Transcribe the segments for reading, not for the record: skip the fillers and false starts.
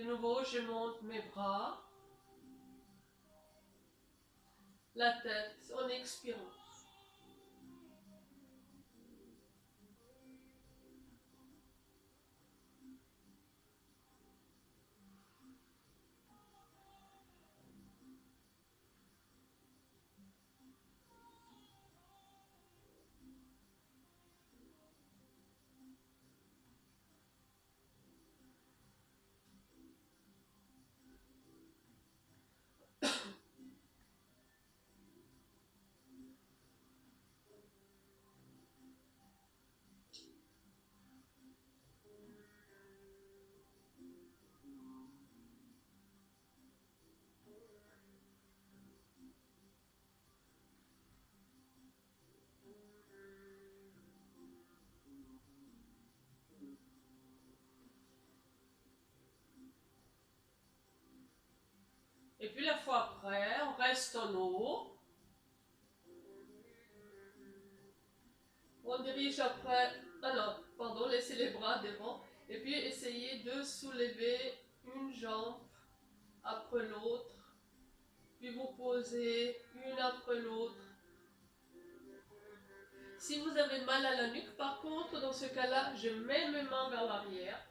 De nouveau, je monte mes bras, la tête en expirant. Et puis la fois après, on reste en haut. On dirige après, pardon, laissez les bras devant. Et puis essayez de soulever une jambe après l'autre. Puis vous posez une après l'autre. Si vous avez mal à la nuque, par contre, dans ce cas-là, je mets mes mains vers l'arrière.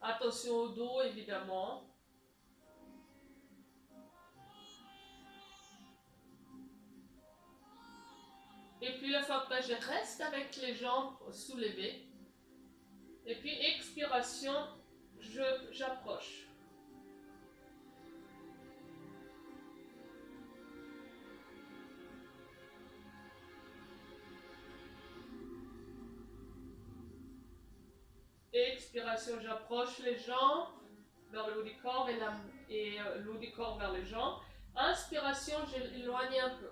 Attention au dos, évidemment. Et puis la fois après, je reste avec les jambes soulevées. Et puis expiration, j'approche. Expiration, j'approche les jambes vers le haut du corps et le haut du corps vers les jambes. Inspiration, j'éloigne un peu.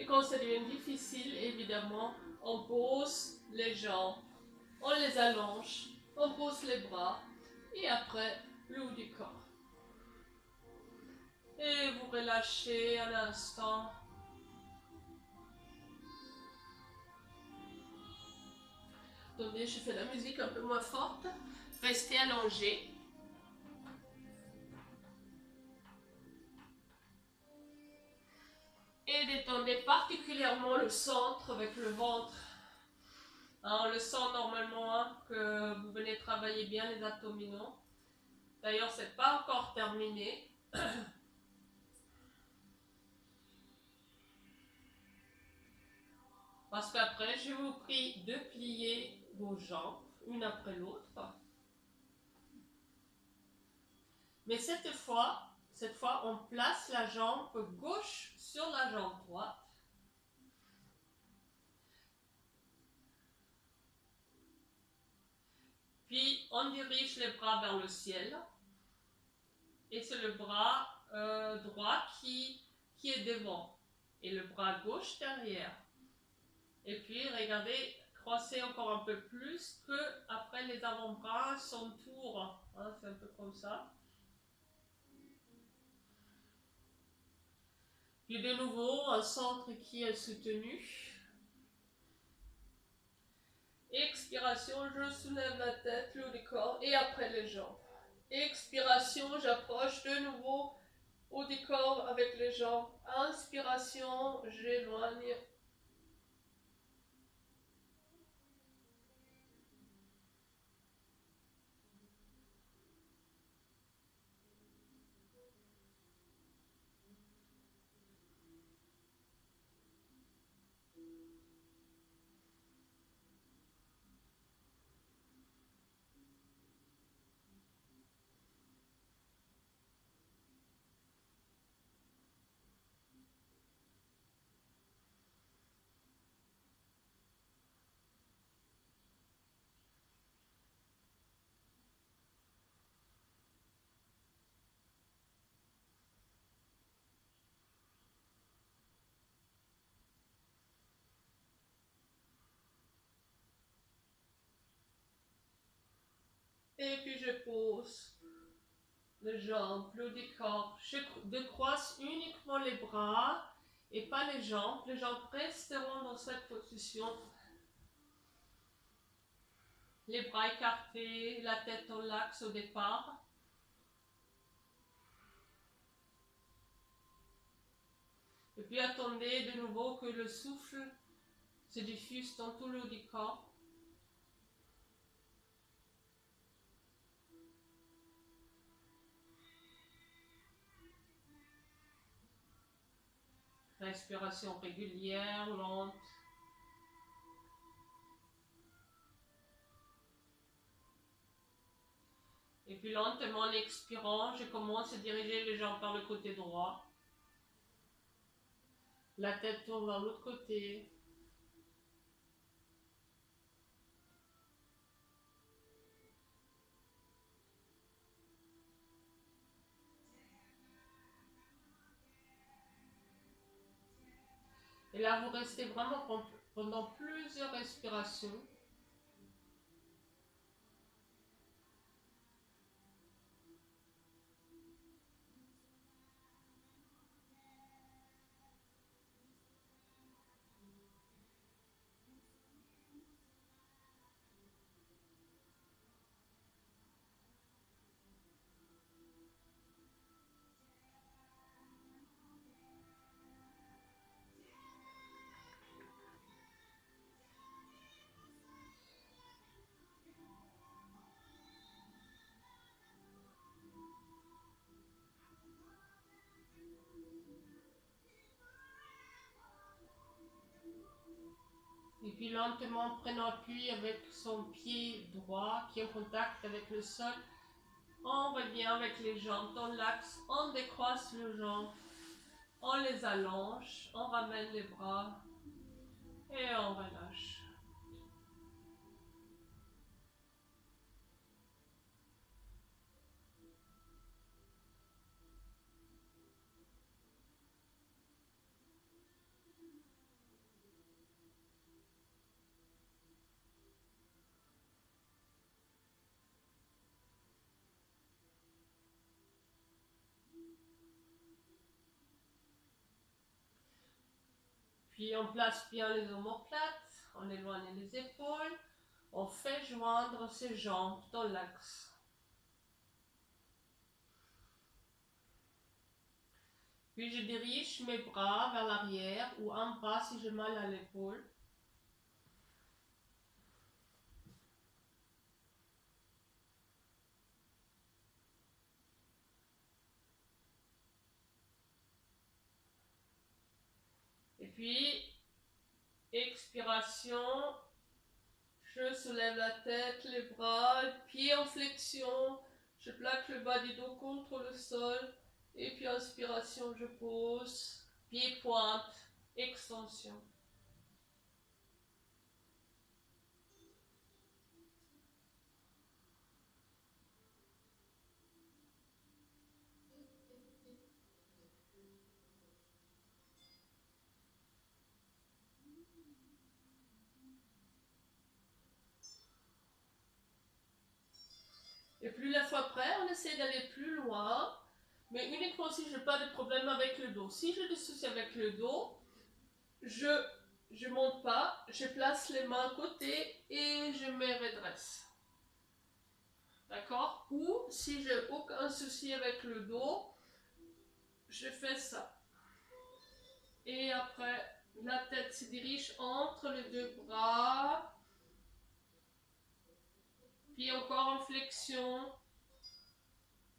Et quand ça devient difficile, évidemment, on pose les jambes, on les allonge, on pose les bras et après le haut du corps. Et vous relâchez un instant. Attendez, je fais la musique un peu moins forte. Restez allongé. Et détendez particulièrement le centre avec le ventre. On le sent normalement que vous venez travailler bien les abdominaux. D'ailleurs, c'est pas encore terminé. Parce qu'après, je vous prie de plier vos jambes, une après l'autre. Mais cette fois, on place la jambe gauche sur la jambe droite. Puis, on dirige les bras vers le ciel. Et c'est le bras droit qui est devant. Et le bras gauche derrière. Et puis, regardez, croisez encore un peu plus que après les avant-bras s'entourent. Hein, c'est un peu comme ça. Puis de nouveau, un centre qui est soutenu. Expiration, je soulève la tête, le haut du corps et après les jambes. Expiration, j'approche de nouveau haut du corps avec les jambes. Inspiration, j'éloigne. Et puis je pose les jambes, le haut du corps. Je décroise uniquement les bras et pas les jambes. Les jambes resteront dans cette position. Les bras écartés, la tête en l'axe au départ. Et puis attendez de nouveau que le souffle se diffuse dans tout le haut du corps. Respiration régulière, lente. Et puis lentement en expirant, je commence à diriger les jambes par le côté droit. La tête tourne vers l'autre côté. Et là, vous restez vraiment pendant plusieurs respirations. Et puis lentement, prenant appui avec son pied droit qui est en contact avec le sol, on revient avec les jambes dans l'axe, on décroise les jambes, on les allonge, on ramène les bras et on relâche. Puis on place bien les omoplates, on éloigne les épaules, on fait joindre ses jambes dans l'axe. Puis je dirige mes bras vers l'arrière ou un bras si j'ai mal à l'épaule. Et puis, expiration, je soulève la tête, les bras, pieds en flexion, je plaque le bas du dos contre le sol. Et puis inspiration, je pose, pied pointe, extension. Et plus la fois près, on essaie d'aller plus loin. mais uniquement si je n'ai pas de problème avec le dos. Si j'ai des soucis avec le dos, je monte pas, je place les mains à côté et je me redresse. D'accord? Ou si j'ai aucun souci avec le dos, je fais ça. Et après, la tête se dirige entre les deux bras. Puis encore en flexion.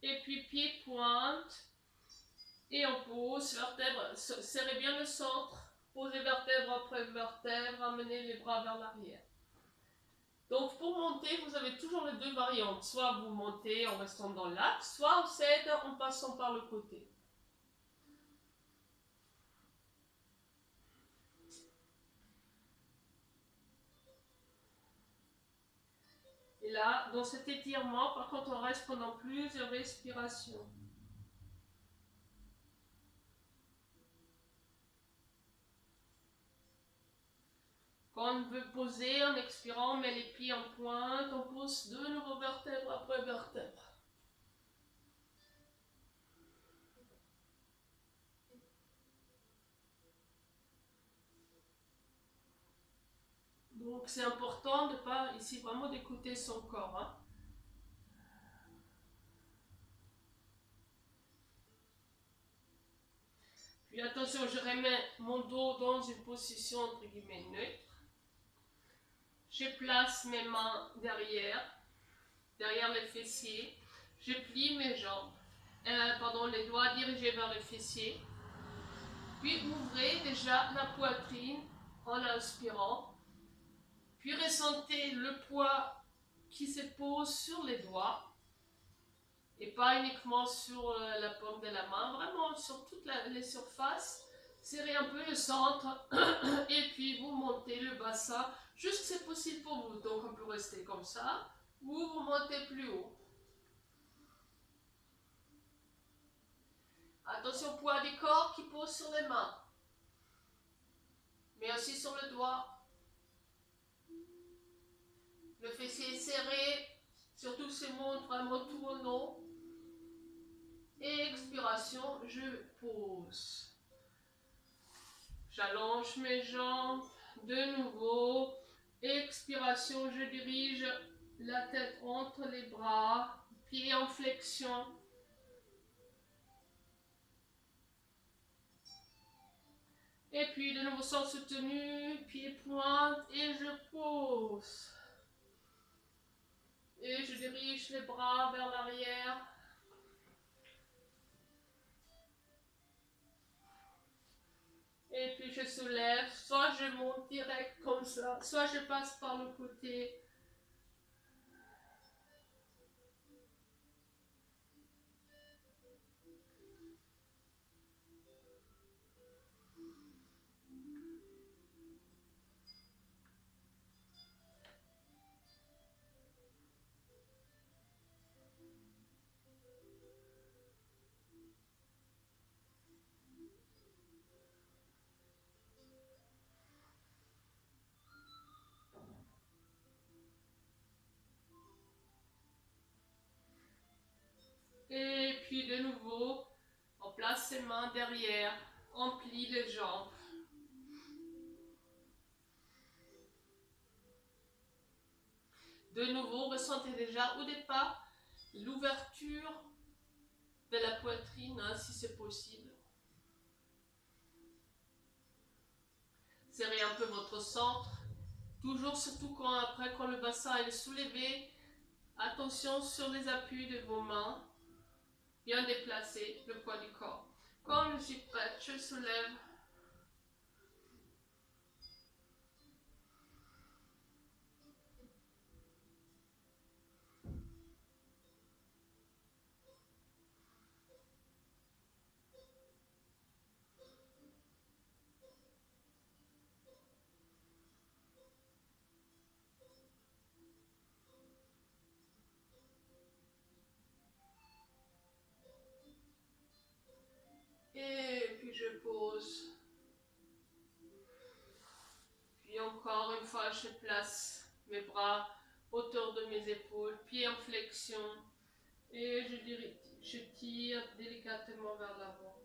Et puis pied pointe. Et on pose, vertèbre, serrez bien le centre. Posez vertèbre après vertèbre, amenez les bras vers l'arrière. Donc pour monter, vous avez toujours les deux variantes. Soit vous montez en restant dans l'axe, soit on cède en passant par le côté. Et là, dans cet étirement, par contre, on reste pendant plusieurs respirations. Quand on veut poser, en expirant, on met les pieds en pointe, on pose de nouveau vertèbre après vertèbre. Donc c'est important de pas ici vraiment d'écouter son corps. Hein. Puis attention, je remets mon dos dans une position entre guillemets neutre. Je place mes mains derrière les fessiers. Je plie mes jambes, les doigts dirigés vers les fessiers. Puis ouvrez déjà la poitrine en inspirant. Puis ressentez le poids qui se pose sur les doigts. Et pas uniquement sur la paume de la main, vraiment sur toutes les surfaces. Serrez un peu le centre et puis vous montez le bassin. Juste c'est possible pour vous. Donc on peut rester comme ça ou vous montez plus haut. Attention, poids du corps qui pose sur les mains. Mais aussi sur le doigt. Le fessier est serré. Surtout si monte vraiment tout au long. Et expiration, je pose. J'allonge mes jambes. De nouveau. Expiration, je dirige la tête entre les bras. Pieds en flexion. Et puis de nouveau sans soutenu. Pied pointe. Et je pose. Et je dirige les bras vers l'arrière. Et puis je soulève, soit je monte direct comme ça, soit je passe par le côté. Et puis de nouveau, on place ses mains derrière, on plie les jambes. De nouveau, ressentez déjà au départ l'ouverture de la poitrine, hein, si c'est possible. Serrez un peu votre centre. Toujours, surtout quand le bassin est soulevé, attention sur les appuis de vos mains. Bien déplacer le poids du corps. Quand je suis prête, je soulève. Et puis je pose. Puis encore une fois, je place mes bras autour de mes épaules, pieds en flexion. Et je dirige. Je tire délicatement vers l'avant.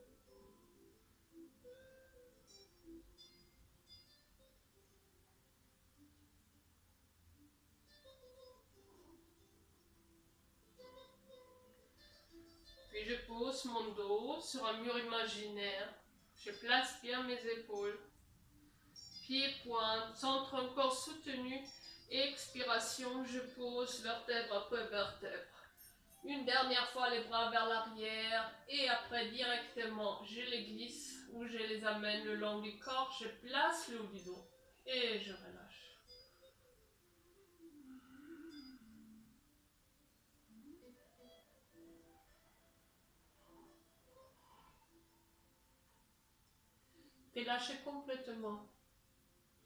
Puis je pose mon dos sur un mur imaginaire. Je place bien mes épaules. Pieds, pointe, centre encore soutenu. Expiration, je pose vertèbre après vertèbre. Une dernière fois les bras vers l'arrière et après directement je les glisse ou je les amène le long du corps. Je place le haut du dos et je relâche. Relâchez complètement.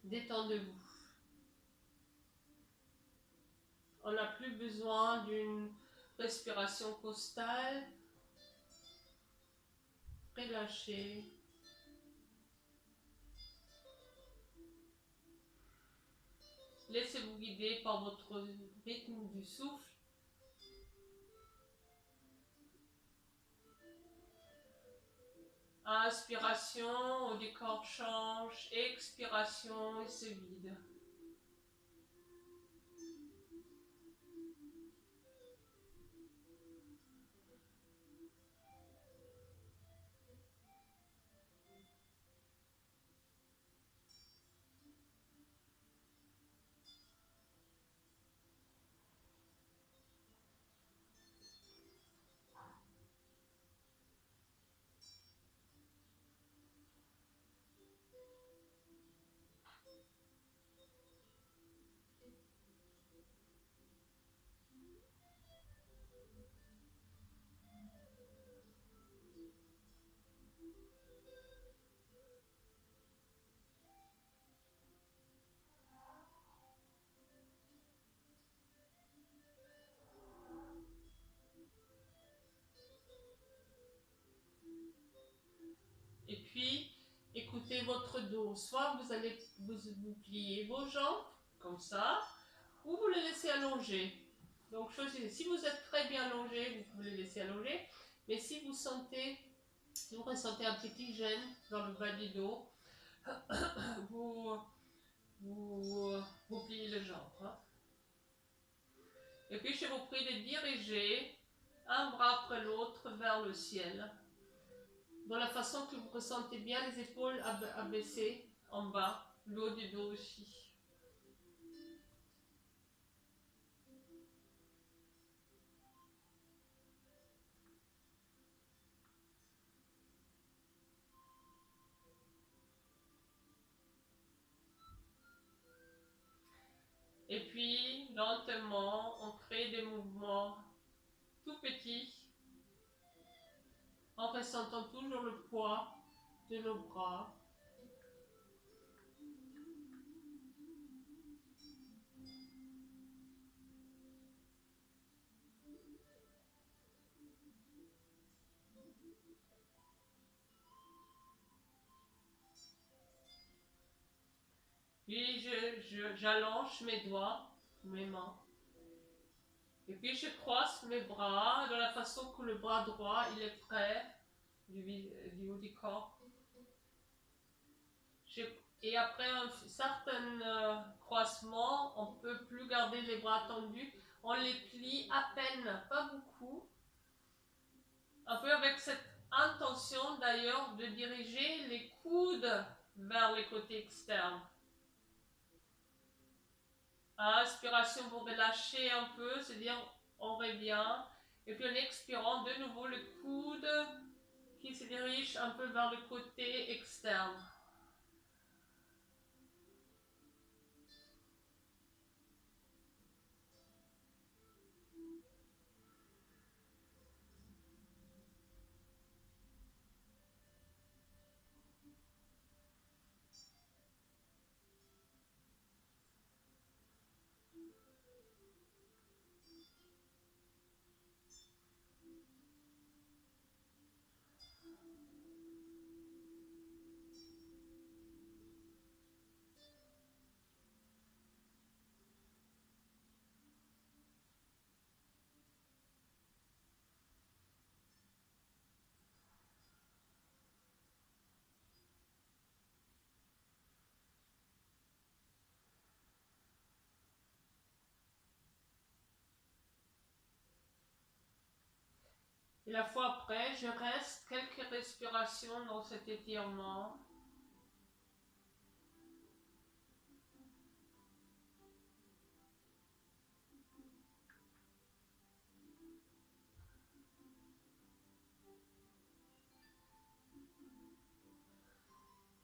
Détendez-vous. On n'a plus besoin d'une respiration costale. Relâchez. Laissez-vous guider par votre rythme du souffle. Inspiration, le corps change. Expiration, il se vide. Et puis, écoutez votre dos. Soit vous allez vous plier vos jambes, comme ça, ou vous les laissez allonger. Donc choisissez. Si vous êtes très bien allongé, vous pouvez les laisser allonger. Mais si vous ressentez un petit gêne dans le bas du dos, vous pliez les jambes. Hein. Et puis je vous prie de diriger un bras après l'autre vers le ciel. De la façon que vous ressentez bien les épaules abaissées en bas, le haut du dos aussi. Et puis, lentement, on crée des mouvements tout petits, en ressentant toujours le poids de nos bras. Puis, j'allonge mes doigts, mes mains. Et puis, je croise mes bras de la façon que le bras droit, il est près du haut du corps. Et après un certain croisement, on ne peut plus garder les bras tendus. On les plie à peine, pas beaucoup. Un peu avec cette intention d'ailleurs de diriger les coudes vers les côtés externes. Inspiration, vous relâchez un peu, c'est-à-dire on revient. Et puis en expirant, de nouveau le coude qui se dirige un peu vers le côté externe. Et la fois après, je reste quelques respirations dans cet étirement.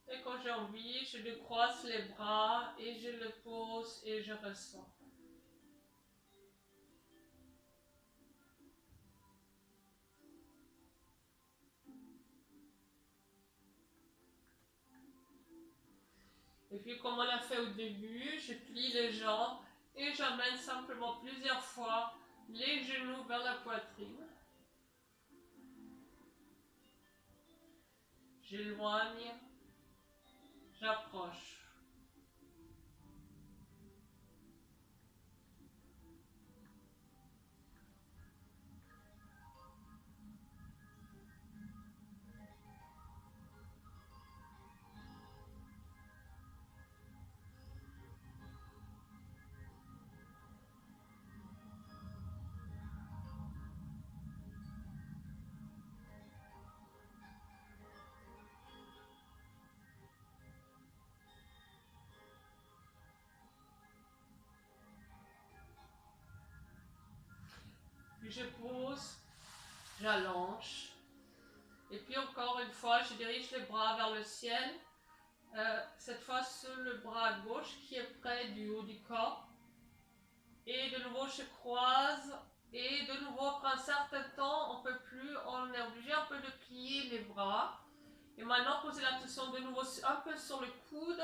Et quand j'ai envie, je décroise les bras et je le pose et je ressens. Et puis comme on l'a fait au début, je plie les jambes et j'amène simplement plusieurs fois les genoux vers la poitrine. J'éloigne, j'approche. Puis je pose, j'allonge. Et puis encore une fois, je dirige les bras vers le ciel. Cette fois sur le bras gauche qui est près du haut du corps. Et de nouveau, je croise. Et de nouveau, après un certain temps, on peut plus, on est obligé un peu de plier les bras. Et maintenant, posez l'attention de nouveau un peu sur le coude.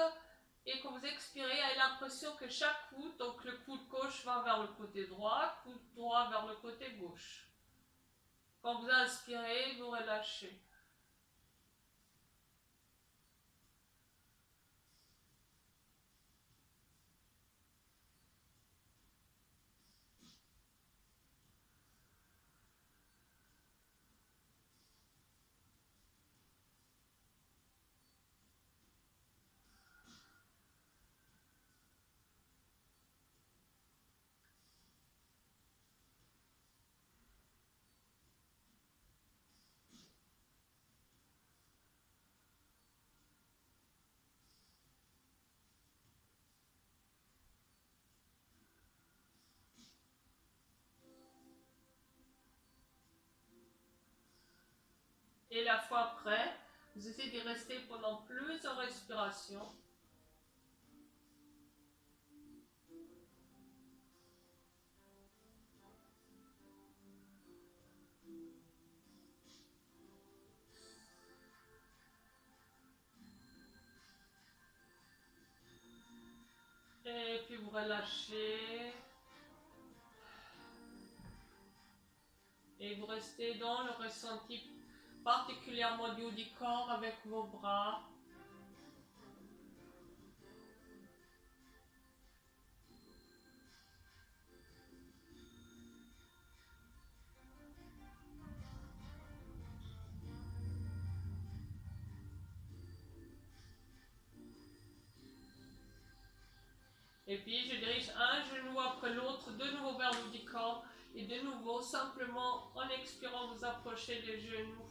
Et quand vous expirez, ayez l'impression que chaque coude, donc le coude gauche va vers le côté droit, coude droit vers le côté gauche. Quand vous inspirez, vous relâchez. Et la fois après, vous essayez de rester pendant plusieurs respirations. Et puis vous relâchez. Et vous restez dans le ressenti particulièrement du haut du corps avec vos bras. Et puis je dirige un genou après l'autre, de nouveau vers le haut du corps. Et de nouveau, simplement en expirant, vous approchez les genoux.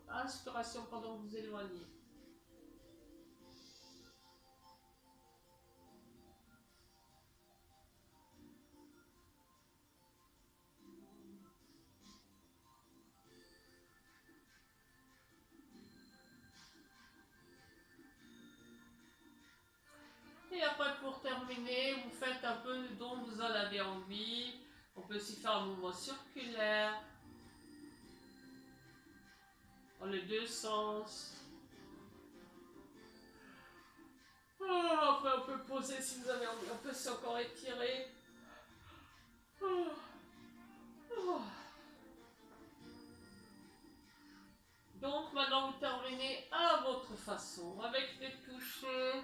Inspiration, pardon, vous éloignez. Et après, pour terminer, vous faites un peu dont vous en avez envie. On peut aussi faire un mouvement circulaire dans les deux sens. Après, on peut poser si vous avez envie. On peut encore étirer. Donc maintenant, vous terminez à votre façon, avec des touchés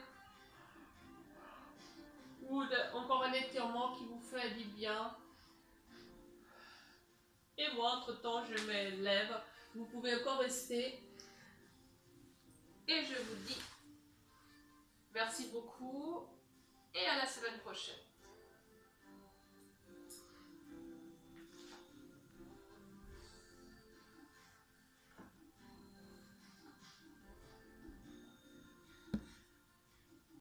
ou encore un étirement qui vous fait du bien. Et moi, entre-temps, je me lève. Vous pouvez encore rester. Et je vous dis merci beaucoup et à la semaine prochaine.